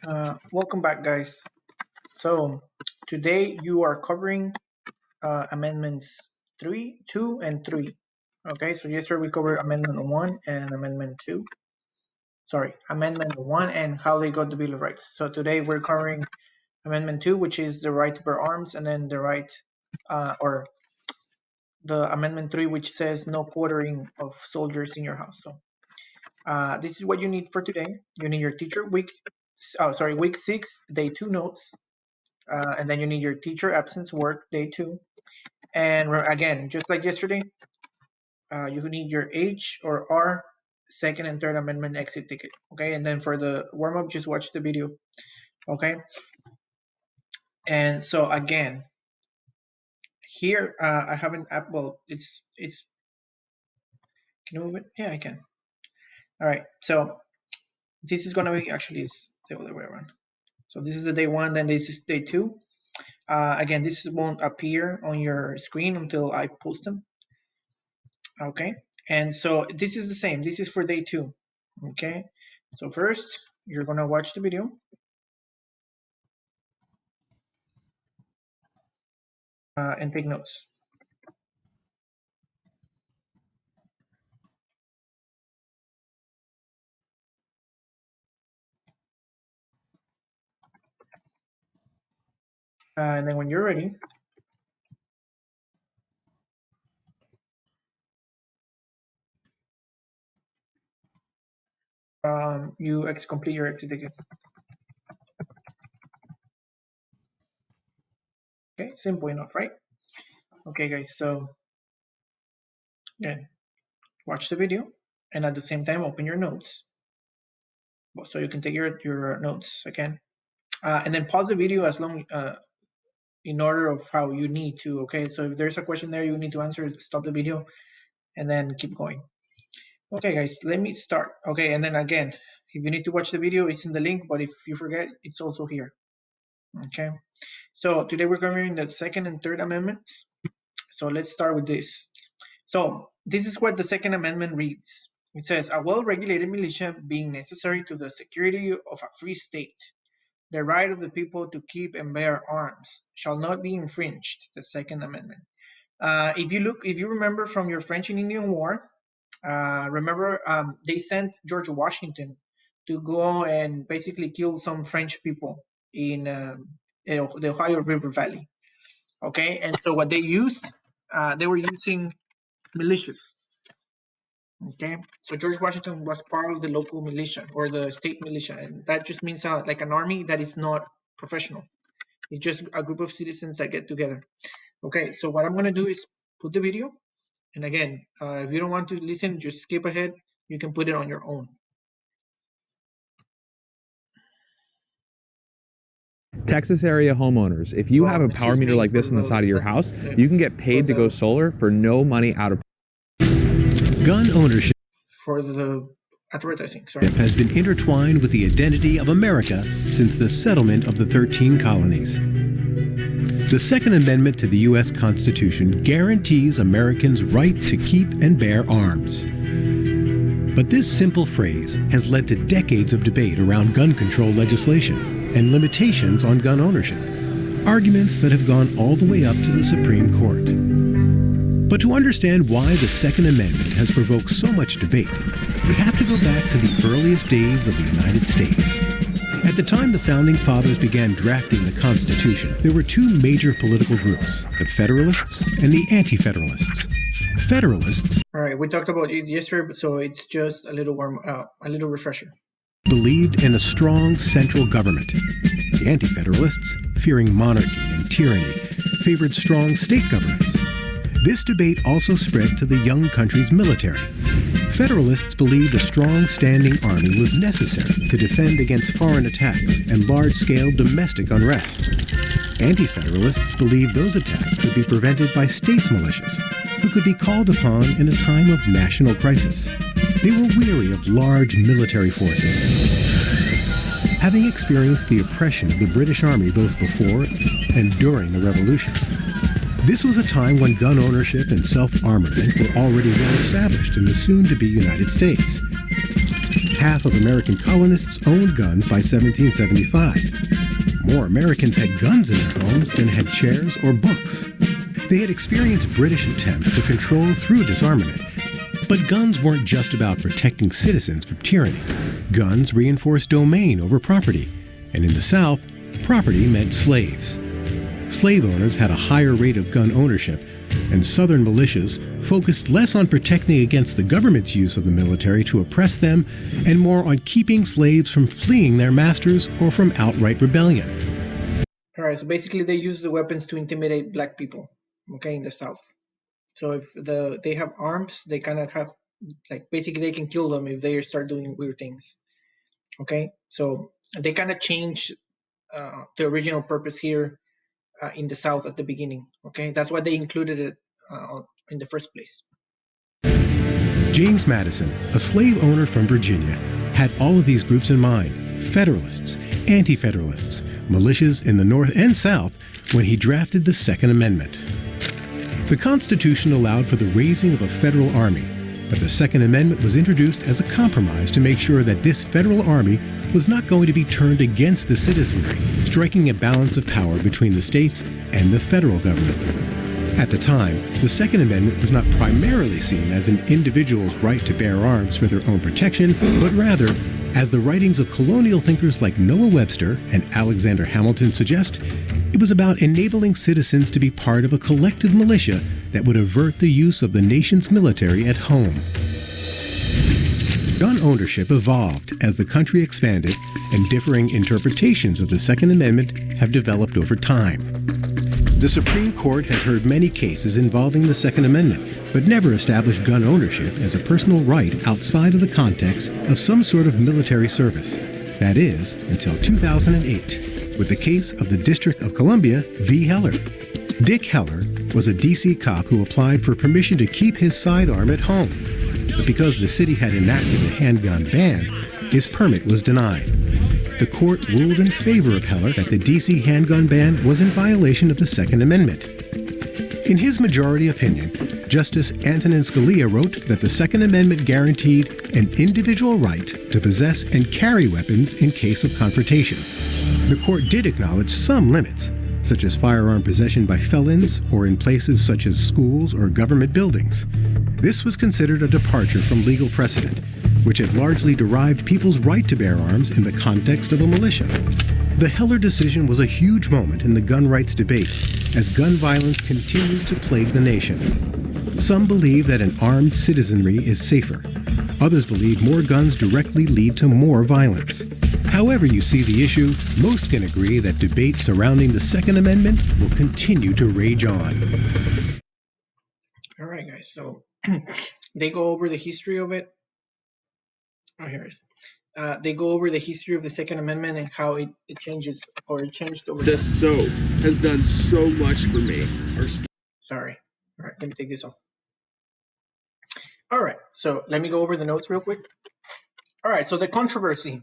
Welcome back, guys. So today you are covering amendments 3, 2, and 3. Okay, so yesterday we covered amendment 1 and amendment 2. Sorry, amendment 1 and how they got the Bill of Rights. So today we're covering amendment 2, which is the right to bear arms, and then the right or the amendment 3, which says no quartering of soldiers in your house. So this is what you need for today. You need your teacher week 6, day 2 notes. And then you need your teacher absence work day 2. And again, just like yesterday, you need your H or R second and third amendment exit ticket. Okay, and then for the warm up, just watch the video. Okay, and so again, here I haven't. Well, it's. Can you move it? Yeah, I can. All right, so this is gonna be actually it's the other way around. So this is the day 1, then this is day 2. Again, this won't appear on your screen until I post them. Okay, and so this is the same. This is for day 2. Okay, so first you're gonna watch the video. And take notes. And then when you're ready, you complete your exit ticket. Okay, simple enough, right? Okay, guys, so again, watch the video and at the same time open your notes. So you can take your notes again. And then pause the video as long in order of how you need to. Okay, so if there's a question there you need to answer, stop the video and then keep going. Okay, guys, let me start. Okay, and then again, if you need to watch the video, it's in the link, but if you forget, it's also here. Okay, so today we're covering the second and third amendments. So let's start with this. So this is what the second amendment reads. It says, a well-regulated militia being necessary to the security of a free state, the right of the people to keep and bear arms shall not be infringed. The second amendment. If you remember from your French and Indian War, they sent George Washington to go and basically kill some French people in the Ohio River Valley. Okay, and so what they used, they were using militias. Okay, so George Washington was part of the local militia or the state militia, and that just means like an army that is not professional. It's just a group of citizens that get together. Okay, so what I'm gonna do is put the video, and again, if you don't want to listen, just skip ahead. You can put it on your own. Texas area homeowners, if you have a power meter like this on the side of your house, you can get paid to go solar for no money out of gun ownership for the advertising. Sorry. Has been intertwined with the identity of America since the settlement of the 13 colonies. The Second Amendment to the U.S. Constitution guarantees Americans' right to keep and bear arms. But this simple phrase has led to decades of debate around gun control legislation and limitations on gun ownership, arguments that have gone all the way up to the Supreme Court. But to understand why the Second Amendment has provoked so much debate, we have to go back to the earliest days of the United States. At the time the Founding Fathers began drafting the Constitution, there were two major political groups, the Federalists and the Anti-Federalists. Federalists, all right, we talked about it yesterday, so it's just a little refresher, believed in a strong central government. The Anti-Federalists, fearing monarchy and tyranny, favored strong state governments. This debate also spread to the young country's military. Federalists believed a strong standing army was necessary to defend against foreign attacks and large-scale domestic unrest. Anti-Federalists believed those attacks could be prevented by states' militias, who could be called upon in a time of national crisis. They were weary of large military forces. Having experienced the oppression of the British Army both before and during the Revolution, this was a time when gun ownership and self-armament were already well established in the soon-to-be United States. half of American colonists owned guns by 1775. More Americans had guns in their homes than had chairs or books. They had experienced British attempts to control through disarmament. But guns weren't just about protecting citizens from tyranny. Guns reinforced domain over property. And in the South, property meant slaves. Slave owners had a higher rate of gun ownership, and Southern militias focused less on protecting against the government's use of the military to oppress them and more on keeping slaves from fleeing their masters or from outright rebellion. All right, so basically they use the weapons to intimidate black people, okay, in the South. So if they have arms, they kind of have, like, basically they can kill them if they start doing weird things, okay? So they kind of change the original purpose here in the South at the beginning, okay? That's why they included it in the first place. James Madison, a slave owner from Virginia, had all of these groups in mind: Federalists, Anti-Federalists, militias in the North and South, when he drafted the Second Amendment. The Constitution allowed for the raising of a federal army, but the Second Amendment was introduced as a compromise to make sure that this federal army was not going to be turned against the citizenry, striking a balance of power between the states and the federal government. At the time, the Second Amendment was not primarily seen as an individual's right to bear arms for their own protection, but rather, as the writings of colonial thinkers like Noah Webster and Alexander Hamilton suggest, it was about enabling citizens to be part of a collective militia that would avert the use of the nation's military at home. Gun ownership evolved as the country expanded, and differing interpretations of the Second Amendment have developed over time. The Supreme Court has heard many cases involving the Second Amendment, but never established gun ownership as a personal right outside of the context of some sort of military service. That is, until 2008, with the case of the District of Columbia v. Heller. Dick Heller was a D.C. cop who applied for permission to keep his sidearm at home. But because the city had enacted a handgun ban, his permit was denied. The court ruled in favor of Heller that the D.C. handgun ban was in violation of the Second Amendment. In his majority opinion, Justice Antonin Scalia wrote that the Second Amendment guaranteed an individual right to possess and carry weapons in case of confrontation. The court did acknowledge some limits, such as firearm possession by felons or in places such as schools or government buildings. This was considered a departure from legal precedent, which had largely derived people's right to bear arms in the context of a militia. The Heller decision was a huge moment in the gun rights debate, as gun violence continues to plague the nation. Some believe that an armed citizenry is safer. Others believe more guns directly lead to more violence. However you see the issue, most can agree that debate surrounding the Second Amendment will continue to rage on. All right, guys, so they go over the history of it. Oh, here it is. They go over the history of the Second Amendment and how it changes, or it changed over The soap has done so much for me. Sorry. All right, let me take this off. All right, so let me go over the notes real quick. All right, so the controversy.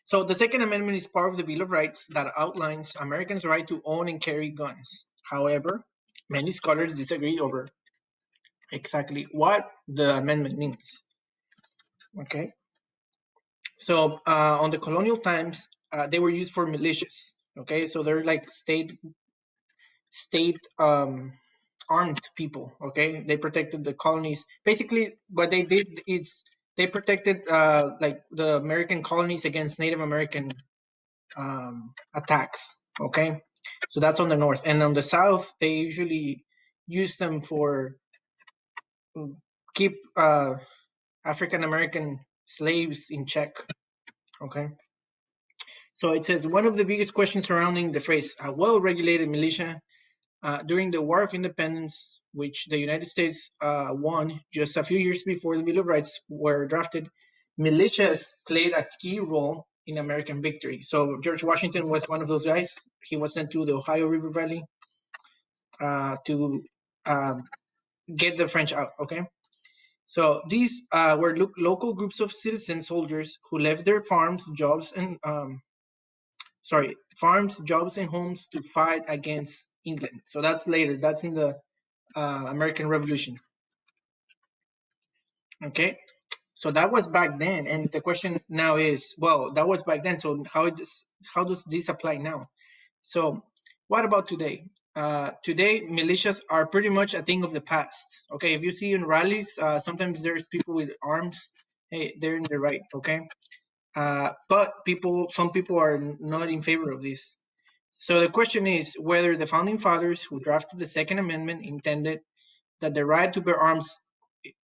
So the Second Amendment is part of the Bill of Rights that outlines Americans' right to own and carry guns. However, many scholars disagree over exactly what the amendment means. Okay. So on the colonial times, they were used for militias. Okay, so they're like state armed people. Okay, they protected the colonies. Basically, what they did is they protected like the American colonies against Native American attacks. Okay, so that's on the north, and on the south, they usually use them for keep African American slaves in check. Okay. So it says one of the biggest questions surrounding the phrase "a well-regulated militia" during the War of Independence, which the United States won just a few years before the Bill of Rights were drafted, militias played a key role in American victory. So George Washington was one of those guys. He was sent to the Ohio River Valley to get the French out. Okay. So these were local groups of citizen soldiers who left their farms, jobs, and homes to fight against England. So that's later. That's in the American Revolution. Okay. So that was back then, and the question now is, well, that was back then. So how does this apply now? So what about today? Today, militias are pretty much a thing of the past. Okay, if you see in rallies, sometimes there's people with arms. Hey, they're in the right. Okay, but some people are not in favor of this. So the question is whether the founding fathers who drafted the Second Amendment intended that the right to bear arms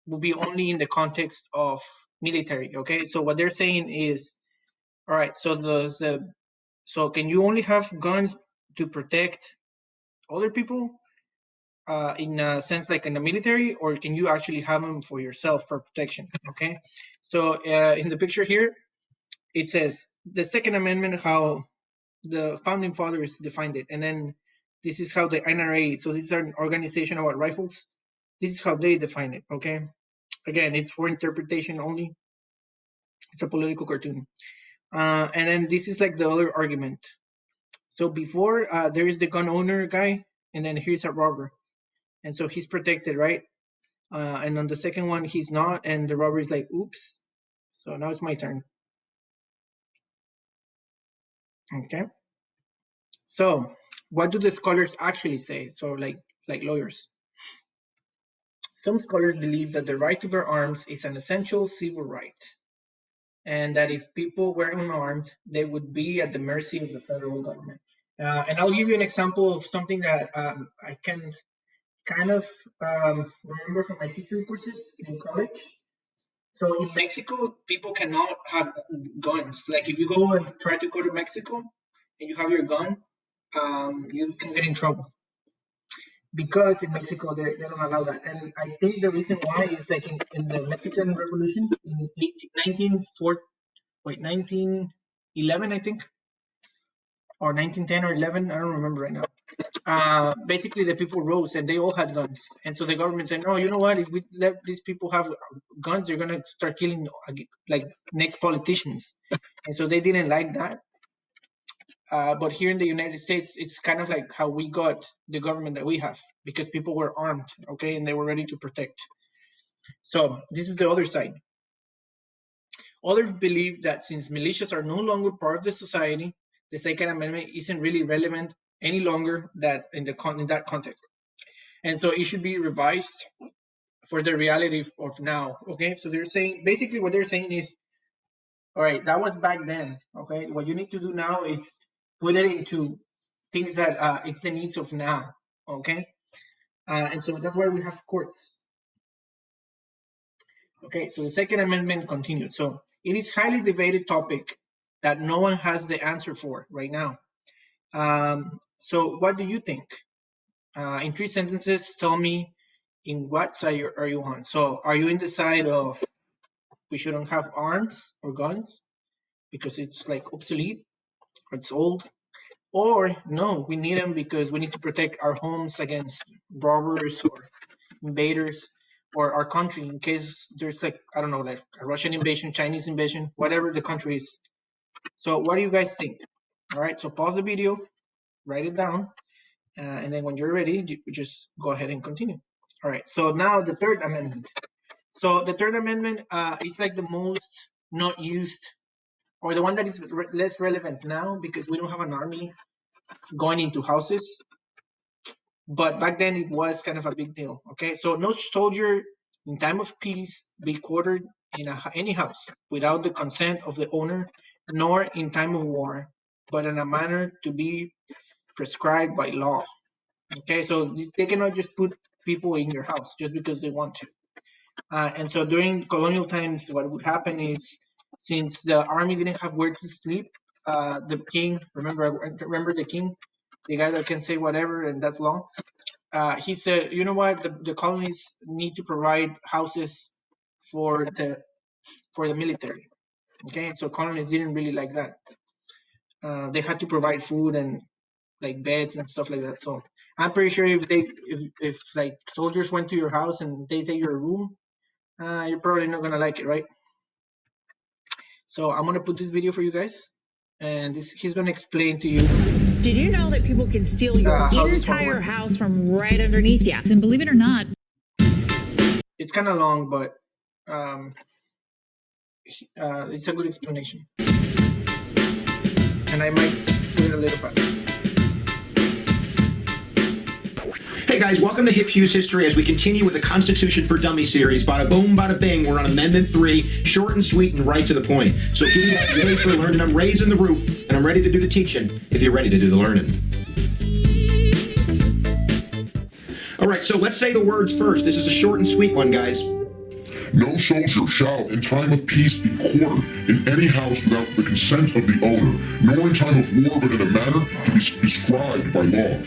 will be only in the context of military. Okay, so what they're saying is, all right, so can you only have guns to protect other people in a sense like in the military, or can you actually have them for yourself for protection? Okay, so in the picture here, it says the Second Amendment, how the founding fathers defined it, and then this is how the NRA, so this is an organization about rifles, this is how they define it. Okay, again, it's for interpretation only. It's a political cartoon. And then this is like the other argument. So before there is the gun owner guy, and then here's a robber, and so he's protected, right? And on the second one, he's not, and the robber is like, oops. So now it's my turn. Okay. So what do the scholars actually say? So like lawyers. Some scholars believe that the right to bear arms is an essential civil right, and that if people were unarmed, they would be at the mercy of the federal government. And I'll give you an example of something that I can kind of remember from my history courses in college. So in Mexico, people cannot have guns. Like if you go and try to go to Mexico and you have your gun, you can get in trouble because in Mexico they don't allow that. And I think the reason why is like in the Mexican Revolution in 1911, I think, or 1910 or 11, I don't remember right now. Basically the people rose and they all had guns, and so the government said, no, you know what, if we let these people have guns, they're going to start killing like next politicians. And so they didn't like that. But here in the United States, it's kind of like how we got the government that we have, because people were armed, okay, and they were ready to protect. So this is the other side. Others believe that since militias are no longer part of the society, the Second Amendment isn't really relevant any longer that in that context. And so it should be revised for the reality of now. Okay, so they're saying, basically what they're saying is, all right, that was back then. Okay, what you need to do now is put it into things that it's the needs of now. Okay, and so that's why we have courts. Okay, so the Second Amendment continued. So it is highly debated topic that no one has the answer for right now. So what do you think? In 3 sentences, tell me in what side are you on? So are you in the side of we shouldn't have arms or guns because it's like obsolete, or it's old? Or no, we need them because we need to protect our homes against robbers or invaders, or our country in case there's like, I don't know, like a Russian invasion, Chinese invasion, whatever the country is. So what do you guys think? All right, so pause the video, write it down, and then when you're ready, you just go ahead and continue. All right, so now the Third Amendment. So the Third Amendment is like the most not used, or the one that is less relevant now, because we don't have an army going into houses. But back then it was kind of a big deal. Okay, so no soldier in time of peace be quartered in any house without the consent of the owner, nor in time of war, but in a manner to be prescribed by law. Okay, so they cannot just put people in your house just because they want to. And so during colonial times, what would happen is, since the army didn't have where to sleep, the king, remember the king, the guy that can say whatever and that's law, he said, you know what, the colonies need to provide houses for the military. Okay, so colonies didn't really like that. They had to provide food and like beds and stuff like that. So I'm pretty sure if like soldiers went to your house and they take your room, you're probably not gonna like it, right? So I'm gonna put this video for you guys, and he's gonna explain to you. Did you know that people can steal your entire house from right underneath you? Then believe it or not, it's kind of long, but it's a good explanation, and I might put it a little faster. Hey guys, welcome to Hip Hughes History as we continue with the Constitution for Dummies series. Bada boom, bada bing. We're on Amendment 3, short and sweet and right to the point. So give me that yay for learning. I'm raising the roof, and I'm ready to do the teaching if you're ready to do the learning. All right, so let's say the words first. This is a short and sweet one, guys. No soldier shall, in time of peace, be quartered in any house without the consent of the owner, nor in time of war, but in a manner to be prescribed by law.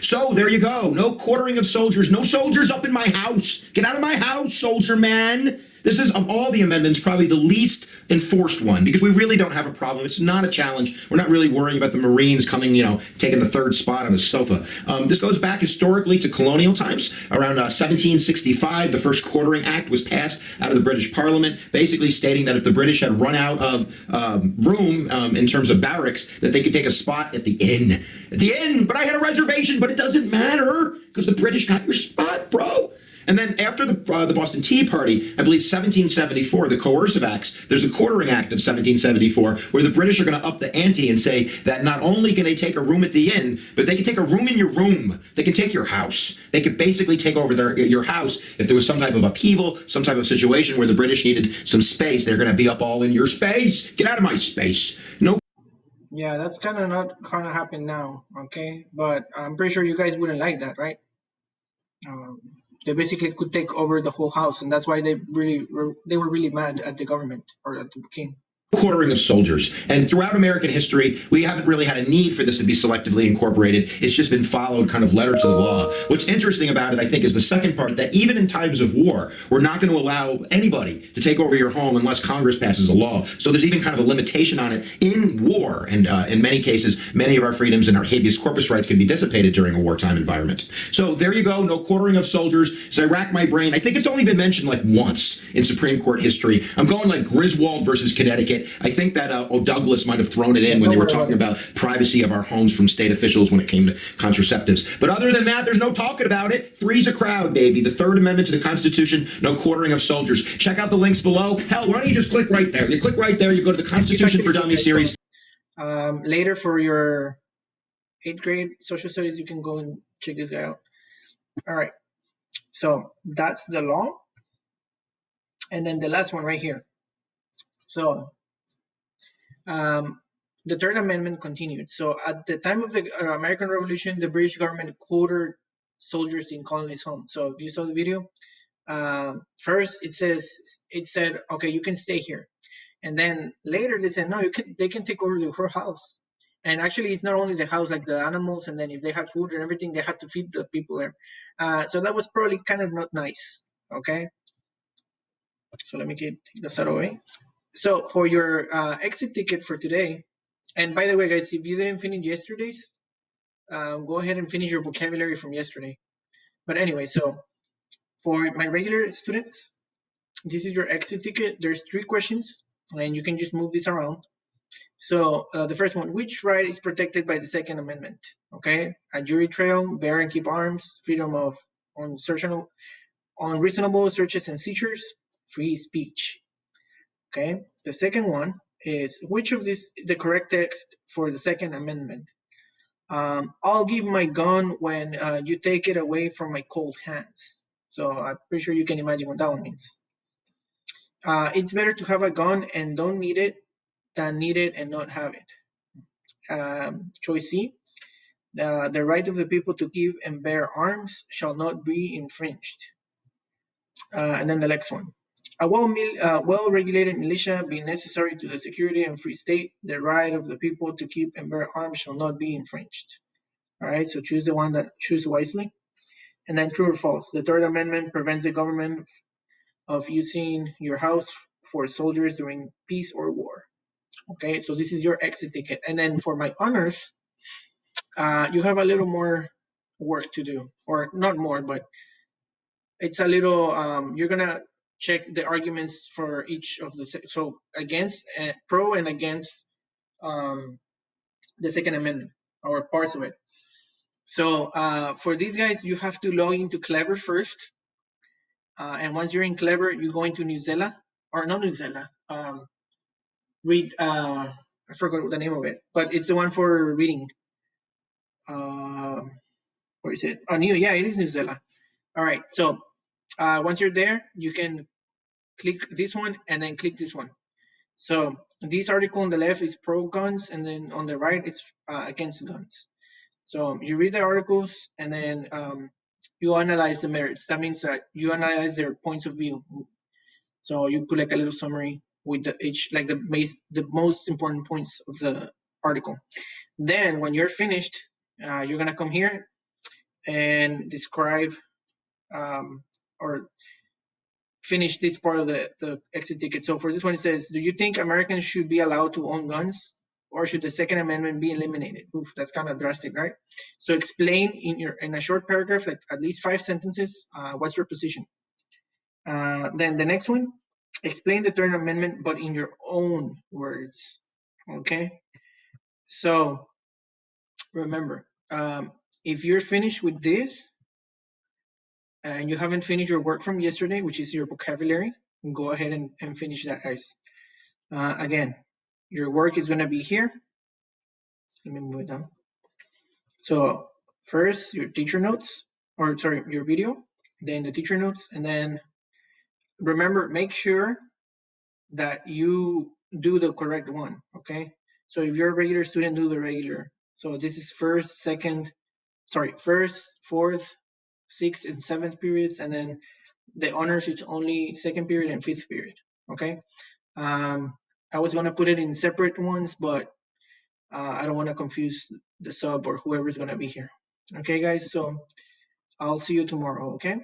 So there you go. No quartering of soldiers. No soldiers up in my house. Get out of my house, soldier man. This is, of all the amendments, probably the least enforced one because we really don't have a problem. It's not a challenge. We're not really worrying about the Marines coming, taking the third spot on the sofa. This goes back historically to colonial times. Around 1765, the first Quartering Act was passed out of the British Parliament, basically stating that if the British had run out of room in terms of barracks, that they could take a spot at the inn. At the inn, but I had a reservation, but it doesn't matter because the British got your spot, bro. And then after the Boston Tea Party, I believe 1774, the Coercive Acts, there's the Quartering Act of 1774, where the British are going to up the ante and say that not only can they take a room at the inn, but they can take a room in your room. They can take your house. They could basically take over your house if there was some type of upheaval, some type of situation where the British needed some space. They're going to be up all in your space. Get out of my space. No. Yeah, that's kind of not going to happen now, okay? But I'm pretty sure you guys wouldn't like that, right? They basically could take over the whole house, and that's why they were really mad at the government or at the king. Quartering of soldiers. And throughout American history, we haven't really had a need for this to be selectively incorporated. It's just been followed kind of letter to the law. What's interesting about it, I think, is the second part, that even in times of war, we're not going to allow anybody to take over your home unless Congress passes a law. So there's even kind of a limitation on it in war. And in many cases, many of our freedoms and our habeas corpus rights can be dissipated during a wartime environment. So there you go. No quartering of soldiers. So I rack my brain. I think it's only been mentioned like once in Supreme Court history. I'm going like Griswold versus Connecticut. I think that O'Douglas might have thrown it in when they were talking about privacy of our homes from state officials when it came to contraceptives. But other than that, there's no talking about it. Three's a crowd, baby. The Third Amendment to the Constitution, no quartering of soldiers. Check out the links below. Hell, why don't you just click right there? You click right there, you go to the Constitution for Dummies series. Later for your 8th grade social studies, you can go and check this guy out. All right. So that's the law. And then the last one right here. So the Third Amendment continued. So at the time of the American Revolution, the British government quartered soldiers in colonies' homes. So if you saw the video, first it said, okay, you can stay here. And then later they said, no, they can take over the whole house. And actually, it's not only the house, like the animals, and then if they had food and everything, they had to feed the people there. So that was probably kind of not nice, okay? So let me take this out away. So for your exit ticket for today, and by the way, guys, if you didn't finish yesterday's, go ahead and finish your vocabulary from yesterday. But anyway, so for my regular students, this is your exit ticket. There's 3 questions, and you can just move this around. So the first one, which right is protected by the Second Amendment? Okay, a jury trial, bear and keep arms, freedom of unreasonable searches and seizures, free speech. Okay, the second one is, which of these the correct text for the Second Amendment? I'll give my gun when you take it away from my cold hands. So I'm pretty sure you can imagine what that one means. It's better to have a gun and don't need it than need it and not have it. Choice C, the right of the people to give and bear arms shall not be infringed. And then the next one. A well-regulated militia being necessary to the security and free state, the right of the people to keep and bear arms shall not be infringed. All right, so choose the one that choose wisely. And then true or false. The Third Amendment prevents the government of using your house for soldiers during peace or war. Okay, so this is your exit ticket. And then for my honors, you have a little more work to do, or not more, but it's a little, you're gonna check the arguments for each of the, so against, pro and against the Second Amendment, or parts of it. So for these guys, you have to log into Clever first. And once you're in Clever, you go into Newsela. or not Newsela. Read. I forgot the name of it, but it's the one for reading. Where is it? Oh, yeah, it is Newsela. All right. So once you're there, you can click this one and then click this one. So this article on the left is pro guns, and then on the right it's against guns. So you read the articles, and then you analyze the merits. That means that you analyze their points of view. So you put like a little summary with the most important points of the article. Then when you're finished, you're gonna come here and describe or finish this part of the exit ticket. So for this one, it says, do you think Americans should be allowed to own guns, or should the Second Amendment be eliminated? Oof, that's kind of drastic, right? So explain in a short paragraph, like at least 5 sentences, what's your position. Then the next one, explain the Third Amendment, but in your own words, okay? So remember, if you're finished with this, and you haven't finished your work from yesterday, which is your vocabulary, go ahead and finish that, guys. Again, your work is going to be here. Let me move it down. So first, your teacher notes, or sorry, your video, then the teacher notes, and then remember, make sure that you do the correct one, okay? So if you're a regular student, do the regular. So this is first, fourth, sixth, and seventh periods, and then the honors, it's only second period and fifth period, okay? I was going to put it in separate ones, but I don't want to confuse the sub or whoever's going to be here. Okay, guys, so I'll see you tomorrow, okay?